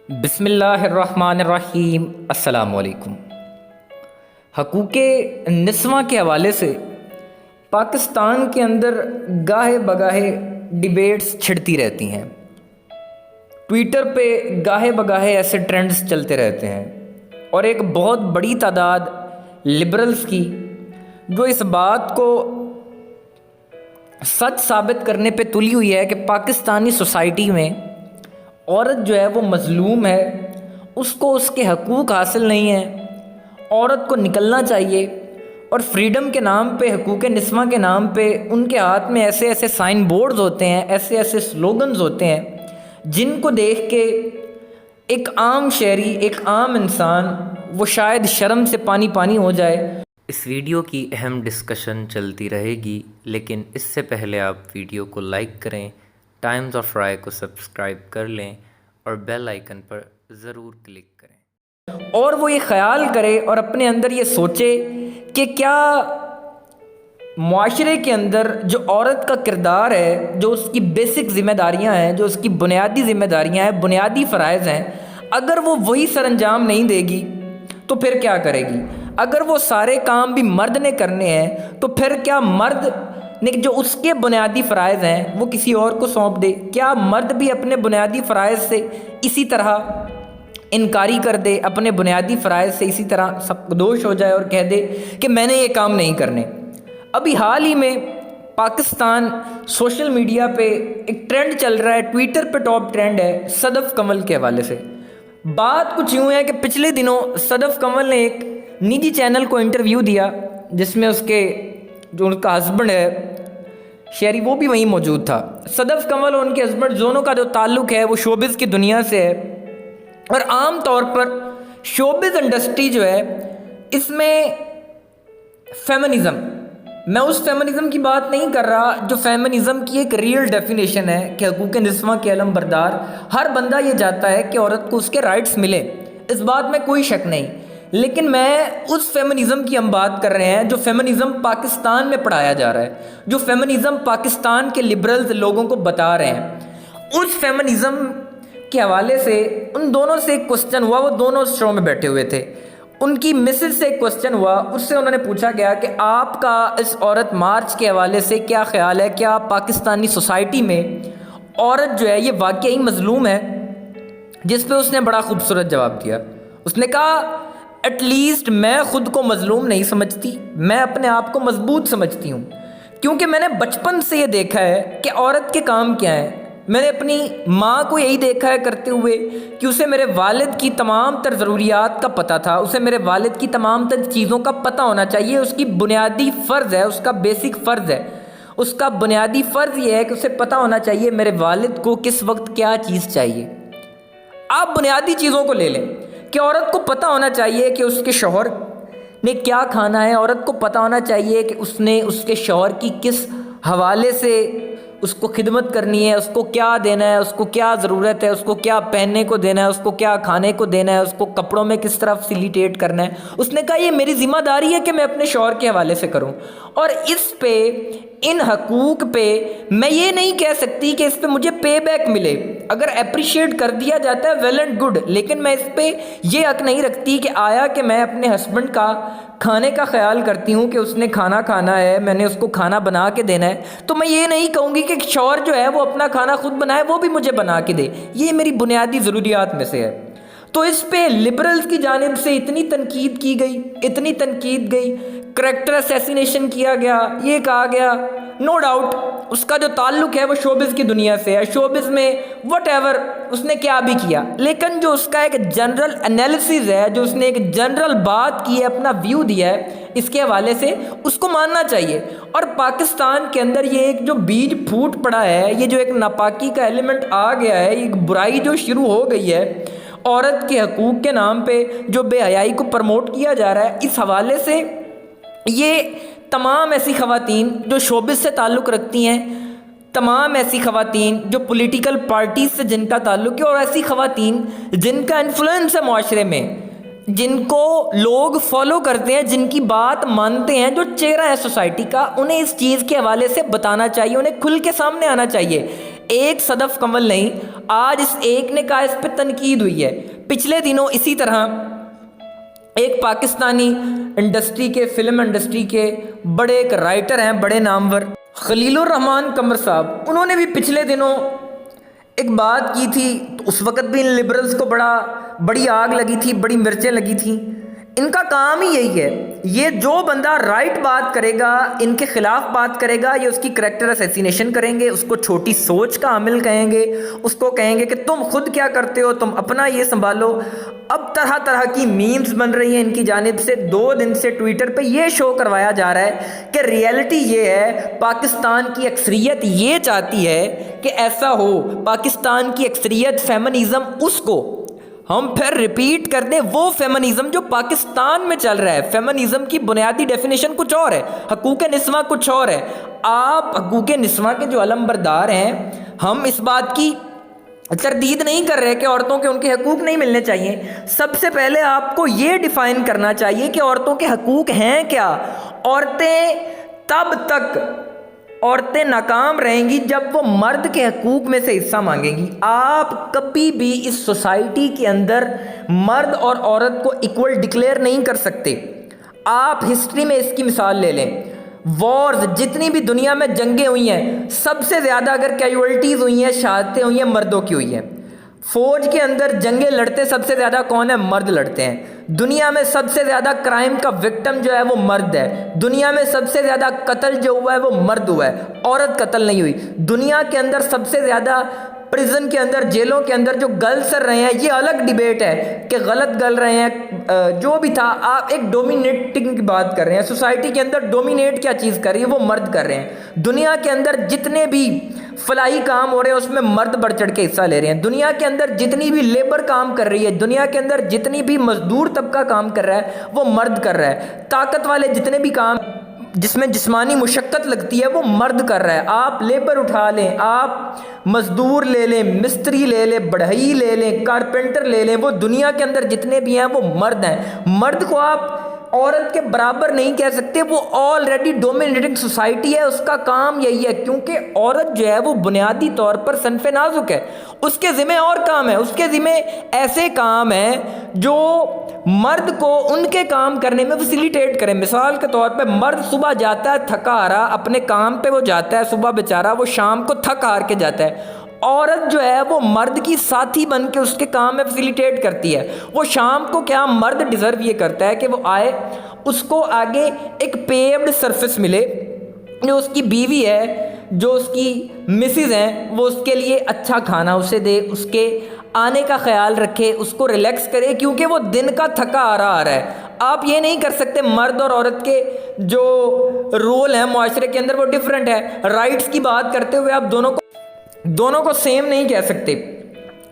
بسم اللہ الرحمن الرحیم۔ السلام علیکم۔ حقوق نسواں کے حوالے سے پاکستان کے اندر گاہے بگاہے ڈیبیٹس چھڑتی رہتی ہیں، ٹویٹر پہ گاہے بگاہے ایسے ٹرینڈز چلتے رہتے ہیں، اور ایک بہت بڑی تعداد لبرلز کی جو اس بات کو سچ ثابت کرنے پہ تلی ہوئی ہے کہ پاکستانی سوسائٹی میں عورت جو ہے وہ مظلوم ہے، اس کو اس کے حقوق حاصل نہیں ہیں، عورت کو نکلنا چاہیے، اور فریڈم کے نام پہ، حقوق نسواں کے نام پہ ان کے ہاتھ میں ایسے ایسے سائن بورڈز ہوتے ہیں، ایسے ایسے سلوگنز ہوتے ہیں جن کو دیکھ کے ایک عام شہری، ایک عام انسان وہ شاید شرم سے پانی پانی ہو جائے۔ اس ویڈیو کی اہم ڈسکشن چلتی رہے گی، لیکن اس سے پہلے آپ ویڈیو کو لائک کریں، ٹائمز آف رائے کو سبسکرائب کر لیں اور بیل آئیکن پر ضرور کلک کریں، اور وہ یہ خیال کرے اور اپنے اندر یہ سوچے کہ کیا معاشرے کے اندر جو عورت کا کردار ہے، جو اس کی بیسک ذمہ داریاں ہیں، جو اس کی بنیادی ذمہ داریاں ہیں، بنیادی فرائض ہیں، اگر وہ وہی سر انجام نہیں دے گی تو پھر کیا کرے گی؟ اگر وہ سارے کام بھی مرد نے کرنے ہیں تو پھر کیا مرد نے جو اس کے بنیادی فرائض ہیں وہ کسی اور کو سونپ دے؟ کیا مرد بھی اپنے بنیادی فرائض سے اسی طرح انکاری کر دے، اپنے بنیادی فرائض سے اسی طرح سبکدوش ہو جائے اور کہہ دے کہ میں نے یہ کام نہیں کرنے؟ ابھی حال ہی میں پاکستان سوشل میڈیا پہ ایک ٹرینڈ چل رہا ہے، ٹویٹر پہ ٹاپ ٹرینڈ ہے صدف کنول کے حوالے سے۔ بات کچھ یوں ہے کہ پچھلے دنوں صدف کنول نے ایک نجی چینل کو انٹرویو دیا جس میں اس کے جو ان کا ہسبینڈ ہے شہری، وہ بھی وہیں موجود تھا۔ صدف کنول اور ان کے ہسبینڈ دونوں کا جو تعلق ہے وہ شوبز کی دنیا سے ہے، اور عام طور پر شوبز انڈسٹری جو ہے اس میں فیمنزم، میں اس فیمنزم کی بات نہیں کر رہا جو فیمنزم کی ایک ریئل ڈیفینیشن ہے کہ حقوق نسواں کے علم بردار ہر بندہ یہ چاہتا ہے کہ عورت کو اس کے رائٹس ملے، اس بات میں کوئی شک نہیں، لیکن میں اس فیمنزم کی ہم بات کر رہے ہیں جو فیمنزم پاکستان میں پڑھایا جا رہا ہے، جو فیمنزم پاکستان کے لبرلز لوگوں کو بتا رہے ہیں۔ اس فیمنزم کے حوالے سے ان دونوں سے ایک کوسچن ہوا، وہ دونوں اس شو میں بیٹھے ہوئے تھے، ان کی مسز سے ایک کوسچن ہوا، اس سے انہوں نے پوچھا گیا کہ آپ کا اس عورت مارچ کے حوالے سے کیا خیال ہے؟ کیا پاکستانی سوسائٹی میں عورت جو ہے یہ واقعی مظلوم ہے؟ جس پہ اس نے بڑا خوبصورت جواب دیا، اس نے کہا ایٹ لیسٹ میں خود کو مظلوم نہیں سمجھتی، میں اپنے آپ کو مضبوط سمجھتی ہوں، کیونکہ میں نے بچپن سے یہ دیکھا ہے کہ عورت کے کام کیا ہیں۔ میں نے اپنی ماں کو یہی دیکھا ہے کرتے ہوئے کہ اسے میرے والد کی تمام تر ضروریات کا پتہ تھا، اسے میرے والد کی تمام تر چیزوں کا پتہ ہونا چاہیے، اس کی بنیادی فرض ہے، اس کا بیسک فرض ہے، اس کا بنیادی فرض یہ ہے کہ اسے پتہ ہونا چاہیے میرے والد کو کس وقت کیا چیز چاہیے۔ آپ بنیادی چیزوں کو لے لیں کہ عورت کو پتہ ہونا چاہیے کہ اس کے شوہر نے کیا کھانا ہے، عورت کو پتہ ہونا چاہیے کہ اس نے اس کے شوہر کی کس حوالے سے اس کو خدمت کرنی ہے، اس کو کیا دینا ہے، اس کو کیا ضرورت ہے، اس کو کیا پہننے کو دینا ہے، اس کو کیا کھانے کو دینا ہے، اس کو کپڑوں میں کس طرح فیسیلیٹیٹ کرنا ہے۔ اس نے کہا یہ میری ذمہ داری ہے کہ میں اپنے شوہر کے حوالے سے کروں، اور اس پہ، ان حقوق پہ میں یہ نہیں کہہ سکتی کہ اس پہ مجھے پے بیک ملے۔ اگر اپریشیٹ کر دیا جاتا ہے ویل اینڈ گڈ، لیکن میں اس پہ یہ حق نہیں رکھتی کہ آیا کہ میں اپنے ہسبینڈ کا کھانے کا خیال کرتی ہوں کہ اس نے کھانا کھانا ہے، میں نے اس کو کھانا بنا کے دینا ہے، تو میں یہ نہیں کہوں گی کہ شوہر جو ہے وہ اپنا کھانا خود بنائے، وہ بھی مجھے بنا کے دے، یہ میری بنیادی ضروریات میں سے ہے۔ تو اس پہ لبرلز کی جانب سے اتنی تنقید کی گئی، اتنی تنقید گئی، کریکٹر اسیسینیشن کیا گیا، یہ کہا گیا، نو ڈاؤٹ اس کا جو تعلق ہے وہ شوبز کی دنیا سے ہے، شوبز میں وٹ ایور اس نے کیا بھی کیا، لیکن جو اس کا ایک جنرل انالیسز ہے، جو اس نے ایک جنرل بات کی ہے، اپنا ویو دیا ہے اس کے حوالے سے، اس کو ماننا چاہیے۔ اور پاکستان کے اندر یہ ایک جو بیج پھوٹ پڑا ہے، یہ جو ایک ناپاکی کا ایلیمنٹ آ گیا ہے، ایک برائی جو شروع ہو گئی ہے عورت کے حقوق کے نام پہ، جو بے حیائی کو پروموٹ کیا جا رہا ہے، اس حوالے سے یہ تمام ایسی خواتین جو شوبز سے تعلق رکھتی ہیں، تمام ایسی خواتین جو پولیٹیکل پارٹیز سے جن کا تعلق ہے، اور ایسی خواتین جن کا انفلوئنس ہے معاشرے میں، جن کو لوگ فالو کرتے ہیں، جن کی بات مانتے ہیں، جو چہرہ ہے سوسائٹی کا، انہیں اس چیز کے حوالے سے بتانا چاہیے، انہیں کھل کے سامنے آنا چاہیے۔ ایک صدف کنول نہیں، آج اس ایک نے کہا اس پہ تنقید ہوئی ہے. پچھلے دنوں اسی طرح ایک پاکستانی انڈسٹری کے فلم انڈسٹری کے بڑے ایک رائٹر ہیں, بڑے نامور, خلیل الرحمان قمر صاحب, انہوں نے بھی پچھلے دنوں ایک بات کی تھی. تو اس وقت بھی ان لبرلز کو بڑی آگ لگی تھی, بڑی مرچیں لگی تھیں. ان کا کام ہی یہی ہے, یہ جو بندہ رائٹ بات کرے گا, ان کے خلاف بات کرے گا, یہ اس کی کریکٹر اسیسینیشن کریں گے, اس کو چھوٹی سوچ کا حامل کہیں گے, اس کو کہیں گے کہ تم خود کیا کرتے ہو, تم اپنا یہ سنبھالو. اب طرح طرح کی میمز بن رہی ہیں ان کی جانب سے. 2 دن سے ٹویٹر پہ یہ شو کروایا جا رہا ہے کہ ریئلٹی یہ ہے, پاکستان کی اکثریت یہ چاہتی ہے کہ ایسا ہو. پاکستان کی اکثریت فیمنزم, اس کو ہم پھر ریپیٹ کر دیں, وہ فیمنزم جو پاکستان میں چل رہا ہے. فیمنزم کی بنیادی ڈیفینیشن کچھ اور ہے, حقوق نسواں کچھ اور ہے. آپ حقوق نسواں کے جو علم بردار ہیں, ہم اس بات کی تردید نہیں کر رہے کہ عورتوں کے ان کے حقوق نہیں ملنے چاہیے. سب سے پہلے آپ کو یہ ڈیفائن کرنا چاہیے کہ عورتوں کے حقوق ہیں کیا. عورتیں ناکام رہیں گی جب وہ مرد کے حقوق میں سے حصہ مانگیں گی. آپ کبھی بھی اس سوسائٹی کے اندر مرد اور عورت کو ایکول ڈکلیئر نہیں کر سکتے. آپ ہسٹری میں اس کی مثال لے لیں. وارز, جتنی بھی دنیا میں جنگیں ہوئی ہیں, سب سے زیادہ اگر کیجولٹیز ہوئی ہیں, شہادتیں ہوئی ہیں, مردوں کی ہوئی ہیں. فوج کے اندر جنگیں لڑتے سب سے زیادہ کون ہے؟ مرد لڑتے ہیں. دنیا میں سب سے زیادہ کرائم کا وکٹم جو ہے وہ مرد ہے. دنیا میں سب سے زیادہ قتل جو ہوا ہے وہ مرد ہوا ہے, عورت قتل نہیں ہوئی. دنیا کے اندر سب سے زیادہ پریزن کے اندر, جیلوں کے اندر جو گل سر رہے ہیں, یہ الگ ڈیبیٹ ہے کہ غلط گل رہے ہیں, جو بھی تھا. آپ ایک ڈومینیٹنگ کی بات کر رہے ہیں, سوسائٹی کے اندر ڈومینیٹ کیا چیز کر رہی ہے, وہ مرد کر رہے ہیں. دنیا کے اندر جتنے بھی فلاحی کام ہو رہے ہیں اس میں مرد بڑھ چڑھ کے حصہ لے رہے ہیں. دنیا کے اندر جتنی بھی لیبر کام کر رہی ہے, دنیا کے اندر جتنی بھی مزدور طبقہ کام کر رہا ہے, وہ مرد کر رہا ہے. طاقت والے جتنے بھی کام جس میں جسمانی مشقت لگتی ہے, وہ مرد کر رہا ہے. آپ لیبر اٹھا لیں, آپ مزدور لے لیں, مستری لے لیں, بڑھئی لے لیں, کارپینٹر لے لیں, وہ دنیا کے اندر جتنے بھی ہیں وہ مرد ہیں. مرد کو آپ عورت کے برابر نہیں کہہ سکتے, وہ آلریڈی ڈومینیٹنگ سوسائٹی ہے, اس کا کام یہی ہے. کیونکہ عورت جو ہے وہ بنیادی طور پر صنف نازک ہے, اس کے ذمہ اور کام ہے, اس کے ذمہ ایسے کام ہیں جو مرد کو ان کے کام کرنے میں فیسیلیٹیٹ کریں. مثال کے طور پہ مرد صبح جاتا ہے تھکا ہارا, اپنے کام پہ وہ جاتا ہے صبح بیچارہ, وہ شام کو تھک ہار کے جاتا ہے. عورت جو ہے وہ مرد کی ساتھی بن کے اس کے کام میں فیسیلیٹیٹ کرتی ہے. وہ شام کو کیا مرد ڈیزرو یہ کرتا ہے کہ وہ آئے, اس کو آگے ایک پیوڈ سرفس ملے, جو اس کی بیوی ہے, جو اس کی مسز ہیں, وہ اس کے لیے اچھا کھانا اسے دے, اس کے آنے کا خیال رکھے, اس کو ریلیکس کرے, کیونکہ وہ دن کا تھکا آ رہا ہے. آپ یہ نہیں کر سکتے, مرد اور عورت کے جو رول ہیں معاشرے کے اندر وہ ڈیفرنٹ ہے. رائٹس کی بات کرتے ہوئے آپ دونوں کو سیم نہیں کہہ سکتے.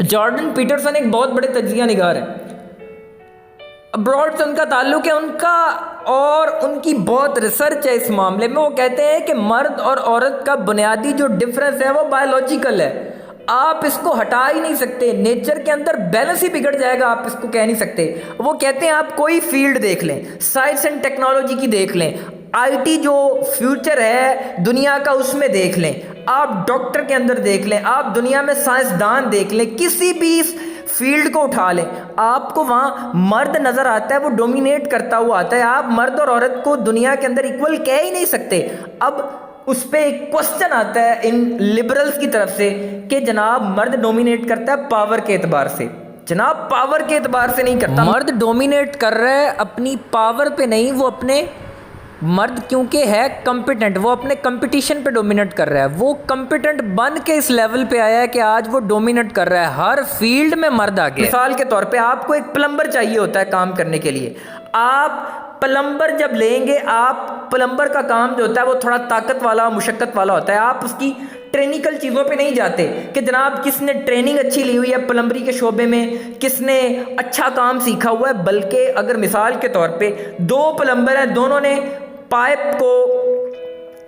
جارڈن پیٹرسن ایک بہت بڑے تجزیہ نگار ہیں, ابراڈ سے ان کا تعلق ہے, ان کا اور ان کی بہت ریسرچ ہے اس معاملے میں. وہ کہتے ہیں کہ مرد اور عورت کا بنیادی جو ڈفرینس ہے وہ بایولوجیکل ہے, آپ اس کو ہٹا ہی نہیں سکتے. نیچر کے اندر بیلنس ہی بگڑ جائے گا, آپ اس کو کہہ نہیں سکتے. وہ کہتے ہیں آپ کوئی فیلڈ دیکھ لیں, سائنس اینڈ ٹیکنالوجی کی دیکھ لیں, آئی ٹی جو فیوچر ہے دنیا کا اس میں دیکھ لیں, آپ ڈاکٹر کے اندر دیکھ لیں, آپ دنیا میں سائنسدان دیکھ لیں, کسی بھی فیلڈ کو اٹھا لیں, آپ کو وہاں مرد نظر آتا ہے, وہ ڈومینیٹ کرتا ہوا آتا ہے. آپ مرد اور عورت کو دنیا کے اندر ایکول کہہ ہی نہیں سکتے. اب اس پہ ایک کوسچن آتا ہے ان لبرلز کی طرف سے کہ جناب مرد ڈومینیٹ کرتا ہے پاور کے اعتبار سے. جناب پاور کے اعتبار سے نہیں کرتا, مرد ڈومینیٹ کر رہا ہے اپنی پاور پہ نہیں, وہ اپنے مرد کیونکہ ہے کمپیٹنٹ, وہ اپنے کمپٹیشن پہ ڈومینیٹ کر رہا ہے. وہ کمپیٹنٹ بن کے اس لیول پہ آیا ہے کہ آج وہ ڈومینیٹ کر رہا ہے, ہر فیلڈ میں مرد آگے. مثال کے طور پہ آپ کو ایک پلمبر چاہیے ہوتا ہے کام کرنے کے لیے. آپ پلمبر جب لیں گے, آپ پلمبر کا کام جو ہوتا ہے وہ تھوڑا طاقت والا مشقت والا ہوتا ہے. آپ اس کی ٹیکنیکل چیزوں پہ نہیں جاتے کہ جناب کس نے ٹریننگ اچھی لی ہوئی ہے پلمبری کے شعبے میں, کس نے اچھا کام سیکھا ہوا ہے. بلکہ اگر مثال کے طور پہ 2 پلمبر ہیں, دونوں نے پائپ کو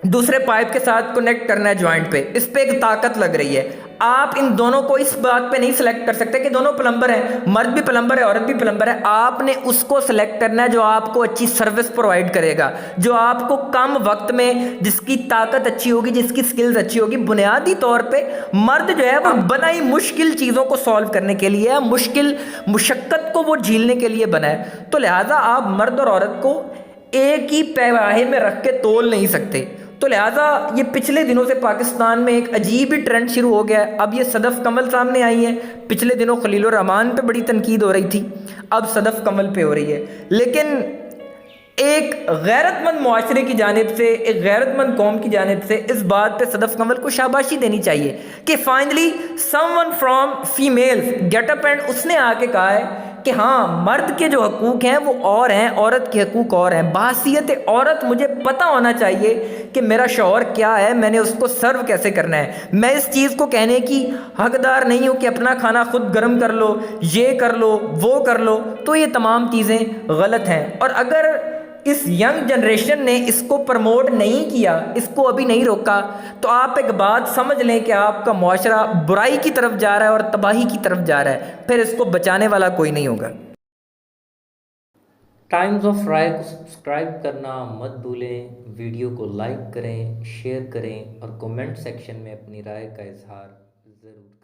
دوسرے پائپ کے ساتھ کنیکٹ کرنا ہے جوائنٹ پہ, اس پہ ایک طاقت لگ رہی ہے. آپ ان دونوں کو اس بات پہ نہیں سلیکٹ کر سکتے کہ دونوں پلمبر ہیں، مرد بھی پلمبر ہے عورت بھی پلمبر ہے. آپ نے اس کو سلیکٹ کرنا ہے جو آپ کو اچھی سروس پرووائڈ کرے گا، جو آپ کو کم وقت میں، جس کی طاقت اچھی ہوگی، جس کی سکلز اچھی ہوگی. بنیادی طور پہ مرد جو ہے وہ بنا ہی مشکل چیزوں کو سالو کرنے کے لیے، مشکل مشقت کو وہ جھیلنے کے لیے بنا ہے. تو لہٰذا آپ مرد اور عورت کو ایک ہی پیمانے میں رکھ کے تول نہیں سکتے. تو لہٰذا یہ پچھلے دنوں سے پاکستان میں ایک عجیب ہی ٹرینڈ شروع ہو گیا ہے. اب یہ صدف کمل سامنے آئی ہیں. پچھلے دنوں خلیل الرحمان پہ بڑی تنقید ہو رہی تھی، اب صدف کمل پہ ہو رہی ہے. لیکن ایک غیرت مند معاشرے کی جانب سے، ایک غیرت مند قوم کی جانب سے اس بات پہ صدف کمل کو شاباشی دینی چاہیے کہ finally someone from female get up and اس نے آ کے کہا ہے کہ ہاں مرد کے جو حقوق ہیں وہ اور ہیں، عورت کے حقوق اور ہیں. بحیثیت عورت مجھے پتہ ہونا چاہیے کہ میرا شوہر کیا ہے، میں نے اس کو سرو کیسے کرنا ہے. میں اس چیز کو کہنے کی حقدار نہیں ہوں کہ اپنا کھانا خود گرم کر لو، یہ کر لو، وہ کر لو. تو یہ تمام چیزیں غلط ہیں. اور اگر اس ینگ جنریشن نے اس کو پروموٹ نہیں کیا، اس کو ابھی نہیں روکا، تو آپ ایک بات سمجھ لیں کہ آپ کا معاشرہ برائی کی طرف جا رہا ہے اور تباہی کی طرف جا رہا ہے. پھر اس کو بچانے والا کوئی نہیں ہوگا. ٹائمز آف رائے کو سبسکرائب کرنا مت بھولیں، ویڈیو کو لائک کریں، شیئر کریں اور کومنٹ سیکشن میں اپنی رائے کا اظہار ضرور کریں.